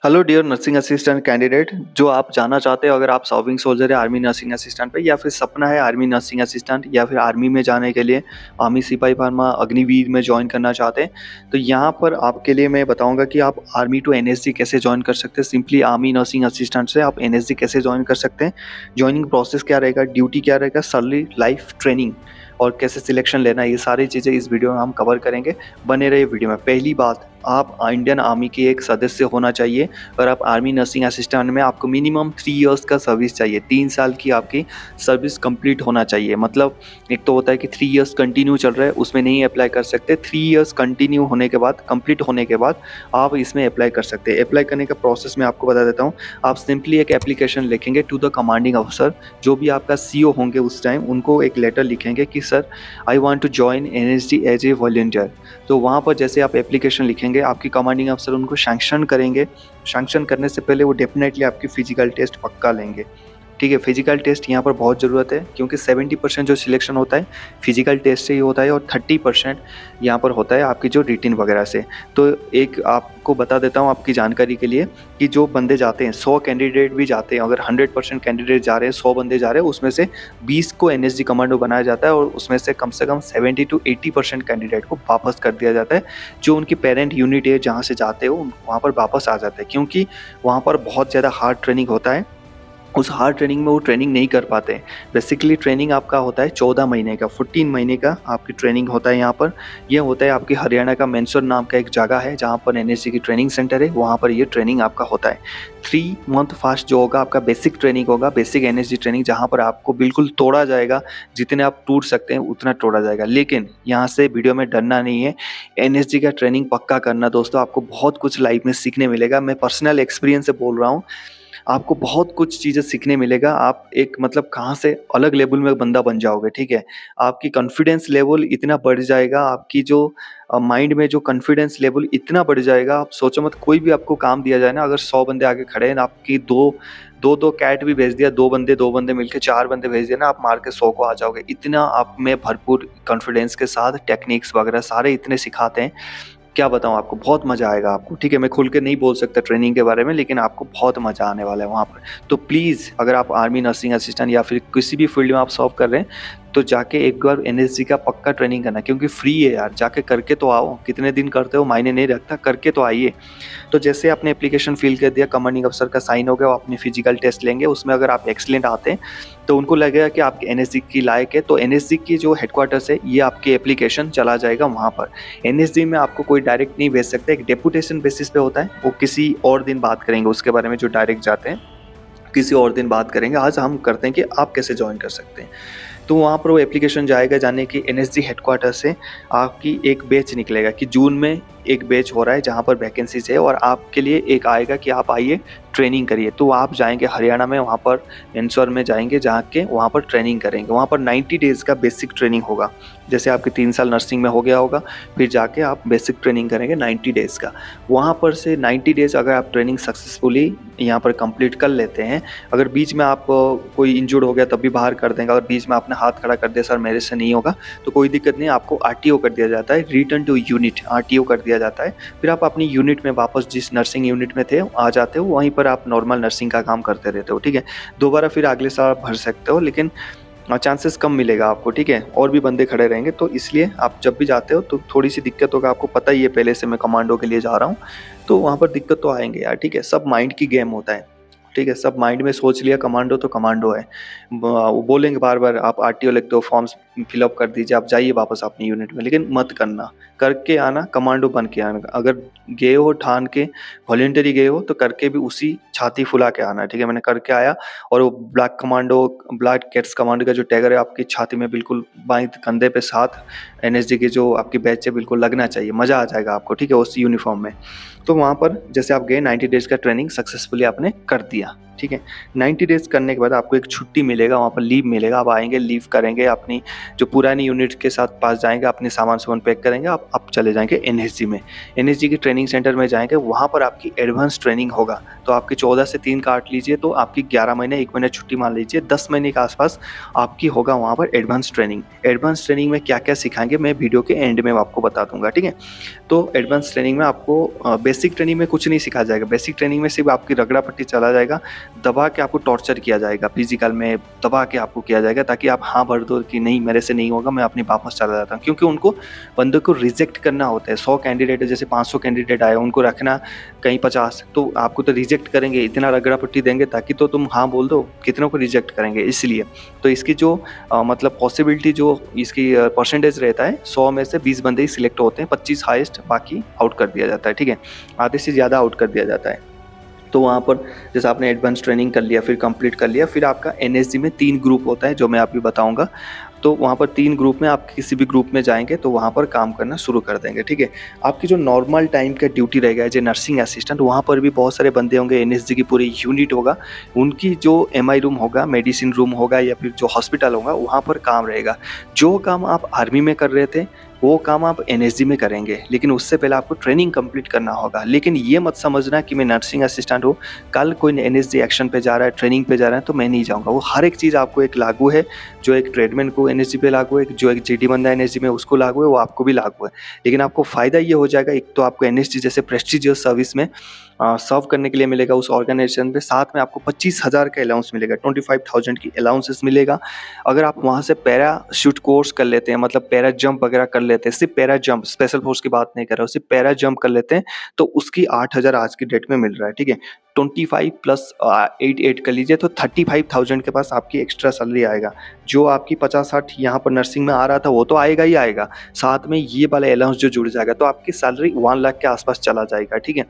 Hello dear nursing assistant candidate, जो आप जानना चाहते हो अगर आप सर्विंग सोल्जर है आर्मी नर्सिंग असिस्टेंट पे, या फिर सपना है आर्मी नर्सिंग असिस्टेंट या फिर आर्मी में जाने के लिए आर्मी सिपाही फार्मा अग्निवीर में ज्वाइन करना चाहते हैं, तो यहाँ पर आपके लिए मैं बताऊंगा कि आप आर्मी टू एनएसजी कैसे ज्वाइन कर सकते हैं। सिंपली आर्मी नर्सिंग असिस्टेंट से आप एनएसजी कैसे ज्वाइन कर सकते हैं, ज्वाइनिंग प्रोसेस क्या रहेगा, ड्यूटी क्या रहेगा, सैलरी, लाइफ ट्रेनिंग और कैसे सिलेक्शन लेना है, ये सारी चीज़ें इस वीडियो में हम कवर करेंगे। बने रहिए वीडियो में। पहली बात, आप इंडियन आर्मी के एक सदस्य होना चाहिए और आप आर्मी नर्सिंग असिस्टेंट में आपको मिनिमम 3 इयर्स का सर्विस चाहिए। 3 साल की आपकी सर्विस कंप्लीट होना चाहिए। मतलब एक तो होता है कि 3 इयर्स कंटिन्यू चल रहा है, उसमें नहीं अप्लाई कर सकते। 3 इयर्स कंटिन्यू होने के बाद, कंप्लीट होने के बाद आप इसमें अप्लाई कर सकते हैं। अप्लाई करने का प्रोसेस मैं आपको बता देता हूँ। आप सिंपली एक एप्लीकेशन लिखेंगे टू द कमांडिंग अफसर, जो भी आपका सीओ होंगे उस टाइम, उनको एक लेटर लिखेंगे कि sir I want to join NSG as a volunteer. तो वहाँ पर जैसे आप एप्लीकेशन लिखेंगे, आपकी कमांडिंग अफसर उनको सैंक्शन करेंगे। सैंक्शन करने से पहले वो डेफिनेटली आपकी फिजिकल टेस्ट पक्का लेंगे। ठीक है, फिजिकल टेस्ट यहाँ पर बहुत ज़रूरत है, क्योंकि 70% जो सिलेक्शन होता है फिजिकल टेस्ट से ही होता है और 30% यहाँ पर होता है आपकी जो रिटिन वगैरह से। तो एक आपको बता देता हूँ आपकी जानकारी के लिए कि जो बंदे जाते हैं, 100 कैंडिडेट भी जाते हैं, अगर 100% कैंडिडेट जा रहे हैं, 100 बंदे जा रहे हैं, उसमें से 20 को एनएसजी कमांडो बनाया जाता है और उसमें से कम 70 to 80% कैंडिडेट को वापस कर दिया जाता है। जो उनकी पेरेंट यूनिट है जहाँ से जाते हो वहाँ पर वापस आ जाते हैं, क्योंकि वहाँ पर बहुत ज़्यादा हार्ड ट्रेनिंग होता है। उस हार्ड ट्रेनिंग में वो ट्रेनिंग नहीं कर पाते। बेसिकली ट्रेनिंग आपका होता है 14 महीने का, 14 महीने का आपकी ट्रेनिंग होता है यहाँ पर। ये होता है आपकी हरियाणा का मैनसर नाम का एक जगह है जहाँ पर एनएसजी की ट्रेनिंग सेंटर है, वहाँ पर ये ट्रेनिंग आपका होता है। 3 मंथ फास्ट जो होगा आपका बेसिक ट्रेनिंग होगा, बेसिक एनएसजी ट्रेनिंग, जहाँ पर आपको बिल्कुल तोड़ा जाएगा, जितने आप टूट सकते हैं उतना तोड़ा जाएगा। लेकिन यहाँ से वीडियो में डरना नहीं है, एनएसजी का ट्रेनिंग पक्का करना दोस्तों, आपको बहुत कुछ लाइफ में सीखने मिलेगा। मैं पर्सनल एक्सपीरियंस से बोल रहा हूँ, आपको बहुत कुछ चीज़ें सीखने मिलेगा। आप एक मतलब कहाँ से अलग लेवल में बंदा बन जाओगे। ठीक है, आपकी कॉन्फिडेंस लेवल इतना बढ़ जाएगा, आपकी जो माइंड में जो कॉन्फिडेंस लेवल इतना बढ़ जाएगा, आप सोचो मत। कोई भी आपको काम दिया जाए ना, अगर 100 बंदे आगे खड़े हैं, आपकी दो कैट भी भेज दिया, दो बंदे मिलके 4 बंदे भेज दिया ना, आप मार के 100 को आ जाओगे। इतना आप में भरपूर कॉन्फिडेंस के साथ टेक्निक्स वगैरह सारे इतने सिखाते हैं, क्या बताऊँ आपको, बहुत मज़ा आएगा आपको। ठीक है, मैं खुल के नहीं बोल सकता ट्रेनिंग के बारे में, लेकिन आपको बहुत मज़ा आने वाला है वहाँ पर। तो प्लीज़, अगर आप आर्मी नर्सिंग असिस्टेंट या फिर किसी भी फील्ड में आप सर्व कर रहे हैं, तो जाके एक बार एनएसजी का पक्का ट्रेनिंग करना, क्योंकि फ्री है यार। जाके करके तो आओ, कितने दिन करते हो मायने नहीं रखता, करके तो आइए। तो जैसे आपने एप्लीकेशन फिल कर दिया, कमांडिंग अफसर का साइन हो गया, वो अपनी फिजिकल टेस्ट लेंगे, उसमें अगर आप एक्सीलेंट आते हैं तो उनको लगेगा कि आप एनएसजी की लायक है, तो एनएसजी की जो हेडक्वार्टर्स है, ये आपकी एप्लीकेशन चला जाएगा वहाँ पर। एनएसजी में आपको कोई डायरेक्ट नहीं भेज सकते, एक डेपुटेशन बेसिस पे होता है, वो किसी और दिन बात करेंगे उसके बारे में। जो डायरेक्ट जाते हैं किसी और दिन बात करेंगे, आज हम करते हैं कि आप कैसे ज्वाइन कर सकते हैं। तो वहाँ पर वो एप्लीकेशन जाएगा, जाने की एनएसजी हेडक्वार्टर से आपकी एक बैच निकलेगा कि जून में एक बैच हो रहा है जहाँ पर वैकेंसीज है, और आपके लिए एक आएगा कि आप आइए ट्रेनिंग करिए। तो आप जाएंगे हरियाणा में, वहाँ पर मंदसौर में जाएंगे, जाके वहाँ पर ट्रेनिंग करेंगे। वहाँ पर 90 डेज़ का बेसिक ट्रेनिंग होगा, जैसे आपके 3 साल नर्सिंग में हो गया होगा, फिर जाके आप बेसिक ट्रेनिंग करेंगे 90 डेज़ का। वहाँ पर से 90 डेज़ अगर आप ट्रेनिंग सक्सेसफुली यहाँ पर कंप्लीट कर लेते हैं, अगर बीच में आप कोई इंजर्ड हो गया तब भी बाहर कर देंगे, अगर बीच में आपने हाथ खड़ा कर दिया सर मेरे से नहीं होगा, तो कोई दिक्कत नहीं, आपको आरटीओ कर दिया जाता है, रिटर्न टू यूनिट आरटीओ कर दिया जाता है। फिर आप अपनी यूनिट में वापस, जिस नर्सिंग यूनिट में थे आ जाते हो, वहीं पर आप नॉर्मल नर्सिंग का काम करते रहते हो। ठीक है, दोबारा फिर अगले साल भर सकते हो, लेकिन चांसेस कम मिलेगा आपको। ठीक है, और भी बंदे खड़े रहेंगे, तो इसलिए आप जब भी जाते हो तो थोड़ी सी दिक्कत होगा। आपको पता ही है पहले से मैं कमांडो के लिए जा रहा हूँ, तो वहाँ पर दिक्कत तो आएंगे यार। ठीक है, सब माइंड की गेम होता है। ठीक है, सब माइंड में सोच लिया कमांडो तो कमांडो है, वो बोलेंगे बार बार आप आरटीओ लिखते हो, फॉर्म्स फिलअप कर दीजिए, आप जाइए वापस अपनी यूनिट में, लेकिन मत करना, करके आना, कमांडो बन के आना। अगर गए हो ठान के, वॉलेंटरी गए हो, तो करके भी उसी छाती फुला के आना। ठीक है, मैंने करके आया, और वो ब्लैक कैट्स कमांडो का जो टैगर है आपकी छाती में बिल्कुल बाएं कंधे पे साथ एनएसजी की जो आपकी बैच है बिल्कुल लगना चाहिए, मज़ा आ जाएगा आपको। ठीक है, उस यूनिफॉर्म में। तो वहाँ पर जैसे आप गए, 90 डेज़ का ट्रेनिंग सक्सेसफुली आपने कर दिया। ठीक है। 90 डेज़ करने के बाद आपको एक छुट्टी मिलेगा, वहाँ पर लीव मिलेगा, आप आएँगे, लीव करेंगे, अपनी जो पुरानी यूनिट के साथ पास जाएँगे, अपने सामान-सुमान पैक करेंगे, आप चले जाएँगे एनएसजी में। एनएसजी की ट्रेनिंग सेंटर में जाएँगे, वहाँ पर आपकी एडवांस ट्रेनिंग होगा। तो आपकी 14 से 3 काट लीजिए, तो आपकी 11 महीने, 1 महीने छुट्टी मान लीजिए, 10 महीने के आस-पास आपकी होगा वहाँ पर एडवांस ट्रेनिंग। एडवांस ट्रेनिंग में क्या-क्या सिखाएँगे, मैं वीडियो के एंड में आपको बता दूँगा, ठीक है। तो एडवांस ट्रेनिंग में आपको बेसिक ट्रेनिंग में कुछ नहीं सिखाया जाएगा। बेसिक ट्रेनिंग में सिर्फ आपकी रगड़ा पट्टी चला जाएगा, दबा के आपको टॉर्चर किया जाएगा, फिजिकल में दबा के आपको किया जाएगा, ताकि आप हाँ भर दो कि नहीं मेरे से नहीं होगा, मैं अपनी वापस चला जाता हूँ। क्योंकि उनको बंदे को रिजेक्ट करना होता है। 100 कैंडिडेट है, जैसे 500 कैंडिडेट आए, उनको रखना कहीं 50, तो आपको तो रिजेक्ट करेंगे, इतना रगड़ा पट्टी देंगे ताकि तो तुम हाँ बोल दो, कितनों को रिजेक्ट करेंगे इसलिए। तो इसकी जो मतलब पॉसिबिलिटी जो इसकी परसेंटेज रहता है, 100 में से 20 बंदे ही सिलेक्ट होते हैं, 25 हाईएस्ट, बाकी आउट कर दिया जाता है, ठीक है। आधे से ज़्यादा आउट कर दिया जाता है। तो वहाँ पर जैसे आपने एडवांस ट्रेनिंग कर लिया, फिर कंप्लीट कर लिया, फिर आपका एनएसजी में 3 ग्रुप होता है, जो मैं अभी बताऊँगा। तो वहाँ पर 3 ग्रुप में आप किसी भी ग्रुप में जाएँगे तो वहाँ पर काम करना शुरू कर देंगे, ठीक है। आपकी जो नॉर्मल टाइम का ड्यूटी रहेगा एज़ ए नर्सिंग असिस्टेंट, वहाँ पर भी बहुत सारे बंदे होंगे, एनएसजी की पूरी यूनिट होगा, उनकी जो एमआई रूम होगा, मेडिसिन रूम होगा, या फिर जो हॉस्पिटल होगा, वहाँ पर काम रहेगा। जो काम आप आर्मी में कर रहे थे, वो काम आप एनएसजी में करेंगे, लेकिन उससे पहले आपको ट्रेनिंग कंप्लीट करना होगा। लेकिन ये मत समझना कि मैं नर्सिंग असिस्टेंट हूँ, कल कोई एनएसजी एक्शन पे जा रहा है, ट्रेनिंग पे जा रहा है, तो मैं नहीं जाऊँगा। वो हर एक चीज़ आपको एक लागू है, जो एक ट्रेडमैन को एनएसजी पे लागू है, जो एक जीडी बंदा एनएसजी में उसको लागू है, वो आपको भी लागू है। लेकिन आपको फ़ायदा ये हो जाएगा, एक तो आपको एनएसजी जैसे प्रेस्टिजियस सर्विस में सर्व करने के लिए मिलेगा उस ऑर्गेनाइजेशन पे, साथ में आपको 25,000 का अलाउंस मिलेगा, 25,000 की अलाउंसेस मिलेगा। अगर आप वहाँ से पैराशूट कोर्स कर लेते हैं, मतलब पैरा जंप वगैरह कर लेते हैं, सिर्फ पैरा जंप, स्पेशल फोर्स की बात नहीं कर रहा हूँ, सिर्फ पैरा जंप कर लेते हैं, तो उसकी 8,000 आज की डेट में मिल रहा है, ठीक है। 25 प्लस 8 कर लीजिए, तो 35,000 के पास आपकी एक्स्ट्रा सैलरी आएगा। जो आपकी 50-60 यहाँ पर नर्सिंग में आ रहा था, वो तो आएगा ही आएगा, साथ में ये वाला अलाउंस जो जुड़ जाएगा, तो आपकी सैलरी 1 लाख के आसपास चला जाएगा, ठीक है।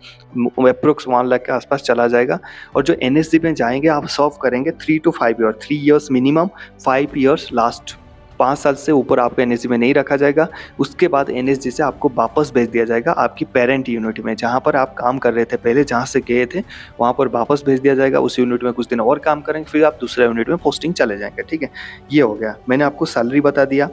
एप्रोक्स 1 लाख के आसपास चला जाएगा। और जो एनएसजी में जाएंगे, आप सर्व करेंगे 3 to 5 year, 3 years minimum, 5 years last. 5 साल से ऊपर आपको एनएसजी में नहीं रखा जाएगा। उसके बाद एनएसजी से आपको वापस भेज दिया जाएगा आपकी पेरेंट यूनिट में, जहाँ पर आप काम कर रहे थे पहले, जहाँ से गए थे, वहाँ पर वापस भेज दिया जाएगा। उस यूनिट में कुछ दिन और काम करेंगे, फिर आप दूसरे यूनिट में पोस्टिंग चले जाएंगे, ठीक है। ये हो गया, मैंने आपको सैलरी बता दिया।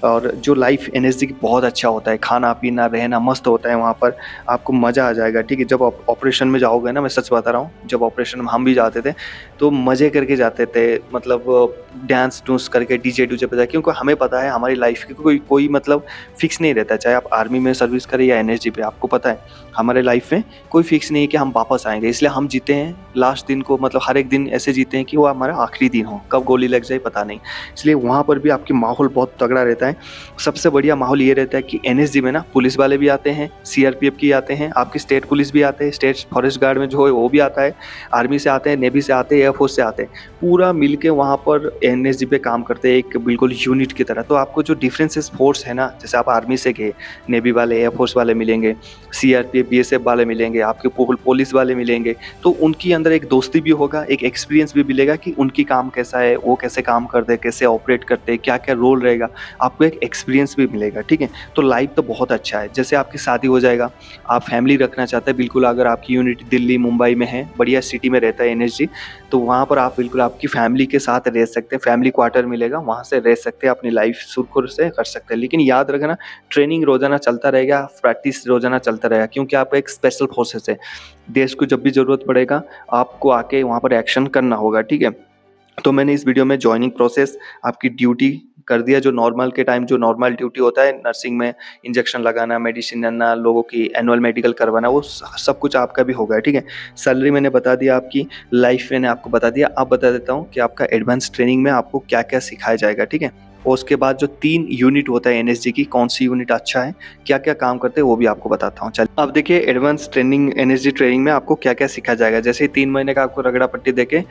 और जो लाइफ एनएसजी की बहुत अच्छा होता है, खाना पीना रहना मस्त होता है वहाँ पर, आपको मज़ा आ जाएगा, ठीक है। जब आप ऑपरेशन में जाओगे ना, मैं सच बता रहा हूँ, जब ऑपरेशन में हम भी जाते थे तो मज़े करके जाते थे, मतलब डांस डूंस करके, डीजे डूजे पे जाके, क्योंकि हमें पता है हमारी लाइफ की कोई मतलब फिक्स नहीं रहता। चाहे आप आर्मी में सर्विस करें या एनएसजी पे, आपको पता है हमारे लाइफ में कोई फिक्स नहीं है कि हम वापस आएंगे, इसलिए हम जीते हैं लास्ट दिन को, मतलब हर एक दिन ऐसे जीते हैं कि वो हमारा आखिरी दिन हो, कब गोली लग जाए पता नहीं। इसलिए वहाँ पर भी आपकी माहौल बहुत तगड़ा रहता है। सबसे बढ़िया माहौल ये रहता है कि एनएसजी में ना पुलिस वाले भी आते हैं, सीआरपीएफ की आते हैं, आपकी स्टेट पुलिस भी आते हैं, स्टेट फॉरेस्ट गार्ड में जो है वो भी आता है, आर्मी से आते हैं, नेवी से आते हैं, एयरफोर्स से आते हैं, पूरा मिल के वहाँ पर एनएसजी पे काम करते हैं, एक बिल्कुल यूनिट की तरह। तो आपको जो डिफरेंसेस फोर्स है ना, जैसे आप आर्मी से गए, नेवी वाले, एयरफोर्स वाले मिलेंगे, सीआरपीएफ बीएसएफ वाले मिलेंगे, आपके पुलिस वाले मिलेंगे, तो उनकी अंदर एक दोस्ती भी होगा, एक एक्सपीरियंस भी मिलेगा कि उनकी काम कैसा है, वो कैसे काम करते हैं, कैसे ऑपरेट करते हैं, क्या क्या रोल रहेगा, आपको एक एक्सपीरियंस भी मिलेगा, ठीक है। तो लाइफ तो बहुत अच्छा है। जैसे आपकी शादी हो जाएगा, आप फैमिली रखना चाहते हैं, बिल्कुल अगर आपकी यूनिट दिल्ली मुंबई में है, बढ़िया सिटी में रहता है एनएसजी, तो वहाँ पर आप बिल्कुल आपकी फैमिली के साथ रह सकते हैं, फैमिली क्वार्टर मिलेगा, वहाँ से रह सकते हैं, अपनी लाइफ सुरखुर से कर सकते हैं। लेकिन याद रखना, ट्रेनिंग रोजाना चलता रहेगा, प्रैक्टिस रोजाना चलता रहेगा, क्योंकि आप एक स्पेशल फोर्सेस है, देश को जब भी जरूरत पड़ेगा आपको आके वहाँ पर एक्शन करना होगा, ठीक है। तो मैंने इस वीडियो में जॉइनिंग प्रोसेस, आपकी ड्यूटी कर दिया, जो नॉर्मल के टाइम जो नॉर्मल ड्यूटी होता है नर्सिंग में, इंजेक्शन लगाना, मेडिसिन देना, लोगों की एनुअल मेडिकल करवाना, वो सब कुछ आपका भी होगा, ठीक है। सैलरी मैंने बता दिया, आपकी लाइफ मैंने आपको बता दिया। अब बता देता हूँ कि आपका एडवांस ट्रेनिंग में आपको क्या क्या सिखाया जाएगा, ठीक है। और उसके बाद जो 3 यूनिट होता है एनएसजी की, कौन सी यूनिट अच्छा है, क्या क्या काम करते हैं, वो भी आपको बताता हूँ। चलिए, अब देखिए एडवांस ट्रेनिंग, एनएसजी ट्रेनिंग में आपको क्या क्या सिखाया जाएगा। जैसे 3 महीने का आपको रगड़ा पट्टी देके,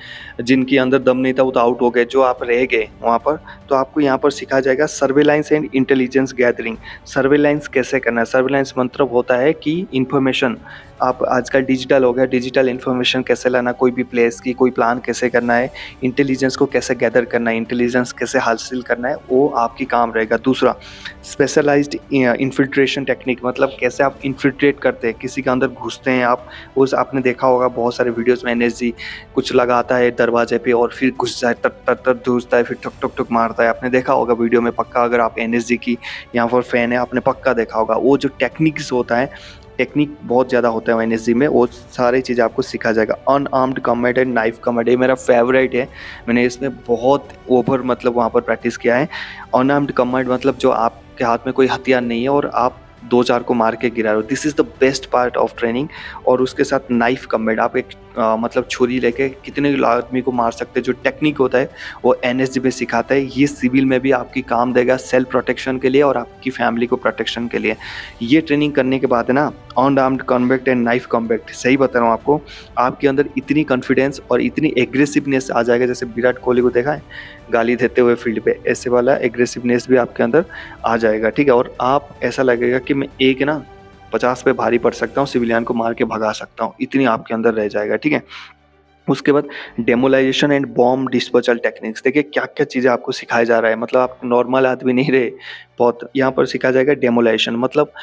जिनकी अंदर दम नहीं था वो तो आउट हो गए, जो आप रह गए वहाँ पर, तो आपको यहाँ पर सिखाया जाएगा सर्वेलाइंस एंड इंटेलिजेंस गैदरिंग। सर्वेलाइंस कैसे करना है, सर्वेलाइंस मतलब होता है कि इन्फॉर्मेशन, आप आजकल डिजिटल हो गया, डिजिटल इन्फॉर्मेशन कैसे लाना, कोई भी प्लेस की कोई प्लान कैसे करना है, इंटेलिजेंस को कैसे गैदर करना है, इंटेलिजेंस कैसे हासिल करना है, वो आपकी काम रहेगा। दूसरा, स्पेशलाइज्ड इन्फिल्ट्रेशन टेक्निक, मतलब कैसे आप इन्फिल्ट्रेट करते हैं, किसी के अंदर घुसते हैं आप। उस आपने देखा होगा बहुत सारे वीडियोस में एनएसजी कुछ लगाता है दरवाजे पे और फिर घुस जाए, तर तर तर घुसता है, फिर ठुक ठुक ठुक मारता है। आपने देखा होगा वीडियो में पक्का, अगर आप एनएसजी की यहाँ पर फैन है आपने पक्का देखा होगा। वो जो टेक्निक्स होता है, टेक्निक बहुत ज़्यादा होता है एनएसजी में, वो सारी चीज़ें आपको सिखा जाएगा। Unarmoured combat and knife combat, ये मेरा फेवरेट है, मैंने इसमें बहुत ओवर मतलब वहाँ पर प्रैक्टिस किया है। अनआर्म्ड कॉम्बैट मतलब जो आपके हाथ में कोई हथियार नहीं है और आप 2-4 को मार के गिरा रहे हो, this is the best part of training. और उसके साथ नाइफ कॉम्बैट, आप एक मतलब छुरी लेके कितने आदमी को मार सकते हैं, जो टेक्निक होता है वो एनएसजी में सिखाता है। ये सिविल में भी आपकी काम देगा, सेल्फ प्रोटेक्शन के लिए और आपकी फैमिली को प्रोटेक्शन के लिए। ये ट्रेनिंग करने के बाद है ना, unarmoured combat and knife combat, सही बता रहा हूँ आपको, आपके अंदर इतनी कॉन्फिडेंस और इतनी एग्रेसिवनेस आ जाएगा, जैसे विराट कोहली को देखा है गाली देते हुए फील्ड पे, ऐसे वाला एग्रेसिवनेस भी आपके अंदर आ जाएगा, ठीक है। और आप ऐसा लगेगा कि मैं एक ना 50 पे भारी पड़ सकता हूँ, सिविलियन को मार के भगा सकता हूँ, इतनी आपके अंदर रह जाएगा, ठीक है। उसके बाद डेमोलाइजेशन एंड बॉम्ब डिस्पोजल टेक्निक्स, देखिए क्या क्या चीज़ें आपको सिखाया जा रहा है, मतलब आप नॉर्मल आदमी नहीं रहे, बहुत यहाँ पर सिखाया जाएगा डेमोलाइजेशन, मतलब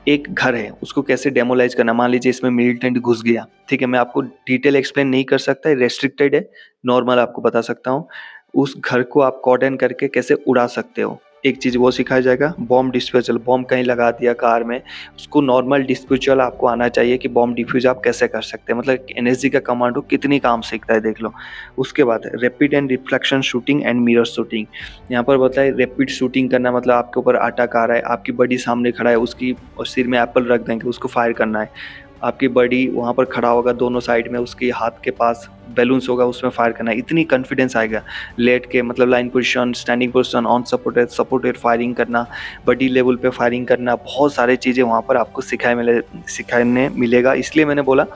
एक घर है उसको कैसे डेमोलाइज करना। मान लीजिए इसमें मिलिटेंट घुस गया, ठीक है, मैं आपको डिटेल एक्सप्लेन नहीं कर सकता, रेस्ट्रिक्टेड है, नॉर्मल आपको बता सकता हूँ। उस घर को आप कॉर्डन करके कैसे उड़ा सकते हो, एक चीज़ वो सिखाया जाएगा। बॉम्ब डिस्पोजल, बॉम्ब कहीं लगा दिया कार में, उसको नॉर्मल डिस्पोजल आपको आना चाहिए कि बॉम्ब डिफ्यूज आप कैसे कर सकते हैं, मतलब एनएसजी का कमांडो कितनी काम सीखता है देख लो। उसके बाद rapid and reflection shooting and mirror shooting, यहाँ पर बताए रैपिड शूटिंग करना, मतलब आपके ऊपर अटैक आ रहा है, आपकी बॉडी सामने खड़ा है, उसकी और सिर में एप्पल रख देंगे, उसको फायर करना है। आपकी बॉडी वहाँ पर खड़ा होगा, दोनों साइड में उसके हाथ के पास बैलून्स होगा, उसमें फायर करना है, इतनी कॉन्फिडेंस आएगा। लेट के मतलब line position, standing position, on supported firing करना, बॉडी लेवल पे फायरिंग करना, बहुत सारी चीज़ें वहाँ पर आपको सिखाने मिलेगा। इसलिए मैंने बोला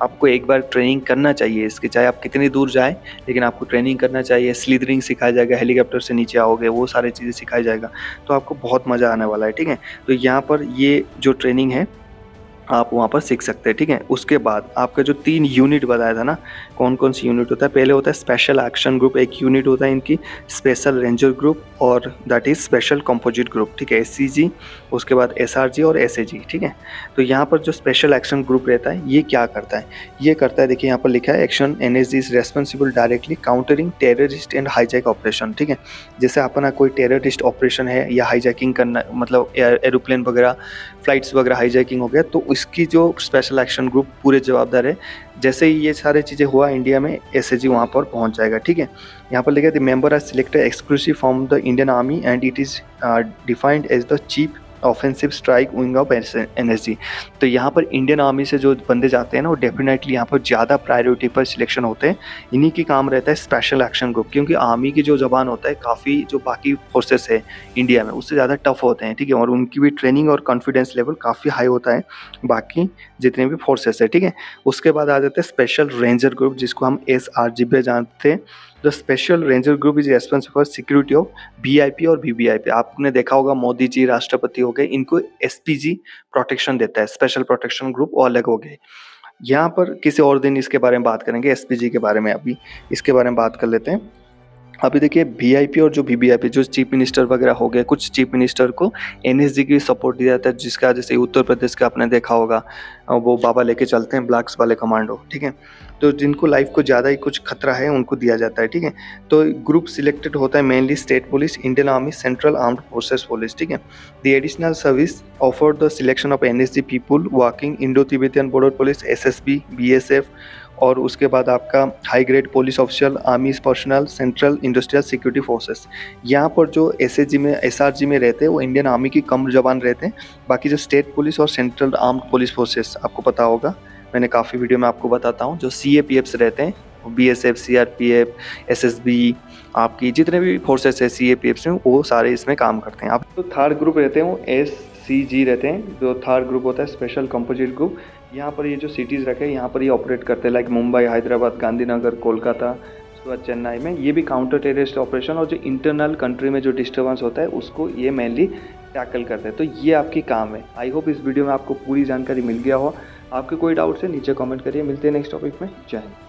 आपको एक बार ट्रेनिंग करना चाहिए इसकी, चाहे आप कितनी दूर जाएं, लेकिन आपको ट्रेनिंग करना चाहिए। स्लीदरिंग सिखाया जाएगा, हेलीकॉप्टर से नीचे आओगे, वो सारी चीज़ें सिखाया जाएगा, तो आपको बहुत मज़ा आने वाला है, ठीक है। तो यहाँ पर ये जो ट्रेनिंग है आप वहाँ पर सीख सकते हैं, ठीक है। उसके बाद आपका जो 3 यूनिट बताया था ना, कौन कौन सी यूनिट होता है, पहले होता है स्पेशल एक्शन ग्रुप, एक यूनिट होता है इनकी, स्पेशल रेंजर ग्रुप और that is special composite group, ठीक है, एससीजी, उसके बाद एसआरजी और एसएजी, ठीक है। तो यहाँ पर जो स्पेशल एक्शन ग्रुप रहता है ये क्या करता है, ये करता है, देखिए यहाँ पर लिखा है action NSG is responsible directly countering terrorist and hijack operation, ठीक है। जैसे अपना कोई टेररिस्ट ऑपरेशन है या हाईजैकिंग करना, मतलब एरोप्लेन वगैरह फ्लाइट्स वगैरह हाईजैकिंग हो गया, तो इसकी जो स्पेशल एक्शन ग्रुप पूरे जवाबदार है। जैसे ही ये सारी चीज़ें हुआ इंडिया में, एसएजी वहाँ पर पहुँच जाएगा, ठीक है। यहाँ पर लिखा है the member are selected exclusive from the Indian army and it is defined as the chief offensive strike wing of NSG. तो यहाँ पर इंडियन आर्मी से जो बंदे जाते हैं ना, वो डेफिनेटली यहाँ पर ज़्यादा प्रायोरिटी पर सिलेक्शन होते हैं। इन्हीं की काम रहता है स्पेशल एक्शन ग्रुप, क्योंकि आर्मी की जो जबान होता है काफ़ी, जो बाकी फोर्सेस है इंडिया में उससे ज़्यादा टफ होते हैं, ठीक है, और उनकी भी ट्रेनिंग और कॉन्फिडेंस लेवल काफ़ी हाई होता है बाकी जितने भी फोर्सेस है, ठीक है। उसके बाद आ जाते हैं स्पेशल रेंजर ग्रुप, जिसको हम एसआरजी पे जानते हैं। The special ranger group is responsible for security of VIP और वीवीआईपी। आपने देखा होगा मोदी जी राष्ट्रपति हो गए, इनको एसपीजी प्रोटेक्शन देता है, स्पेशल प्रोटेक्शन ग्रुप, वो अलग हो गए। यहाँ पर किसी और दिन इसके बारे में बात करेंगे, एसपीजी के बारे में, अभी इसके बारे में बात कर लेते हैं। अभी देखिए वीआईपी और जो वीवीआईपी, जो चीफ मिनिस्टर वगैरह हो गए, कुछ चीफ मिनिस्टर को एनएसजी की सपोर्ट दिया जाता है, जिसका जैसे उत्तर प्रदेश का आपने देखा होगा, वो बाबा लेके चलते हैं ब्लैक्स वाले कमांडो, ठीक है। तो जिनको लाइफ को ज़्यादा ही कुछ खतरा है उनको दिया जाता है, ठीक है। तो ग्रुप सिलेक्टेड होता है mainly state police, Indian army, central armed forces police, ठीक है। The additional service offer the selection of NSG people working Indo Tibetan border police, SSB, BSF, और उसके बाद आपका high grade police official, army personnel, central industrial security forces. यहाँ पर जो SAG में, एसआरजी में रहते हैं वो इंडियन आर्मी की कम जवान रहते हैं। बाकी जो स्टेट पुलिस और सेंट्रल आर्म्ड पुलिस फोर्सेस, आपको पता होगा, मैंने काफ़ी वीडियो में आपको बताता हूँ, जो सीएपीएफ्स रहते हैं, बीएसएफ, सीआरपीएफ, एसएसबी, आपकी जितने भी फोर्सेस है सीएपीएफ्स में, वो सारे इसमें काम करते हैं। आप जो थर्ड ग्रुप रहते हैं वो एससीजी रहते हैं, जो थर्ड ग्रुप होता है स्पेशल कंपोजिट ग्रुप। यहाँ पर ये जो सिटीज़ रखे हैं यहाँ पर ये ऑपरेट करते हैं, लाइक मुंबई, हैदराबाद, गांधीनगर, कोलकाता, उसके बाद चेन्नई में। ये भी काउंटर टेररिस्ट ऑपरेशन और जो इंटरनल कंट्री में जो डिस्टर्बेंस होता है उसको ये मेनली टैकल करते हैं। तो ये आपकी काम है। आई होप इस वीडियो में आपको पूरी जानकारी मिल गया हो। आपके कोई डाउट्स है नीचे कमेंट करिए। मिलते हैं नेक्स्ट टॉपिक में। जय हिंद।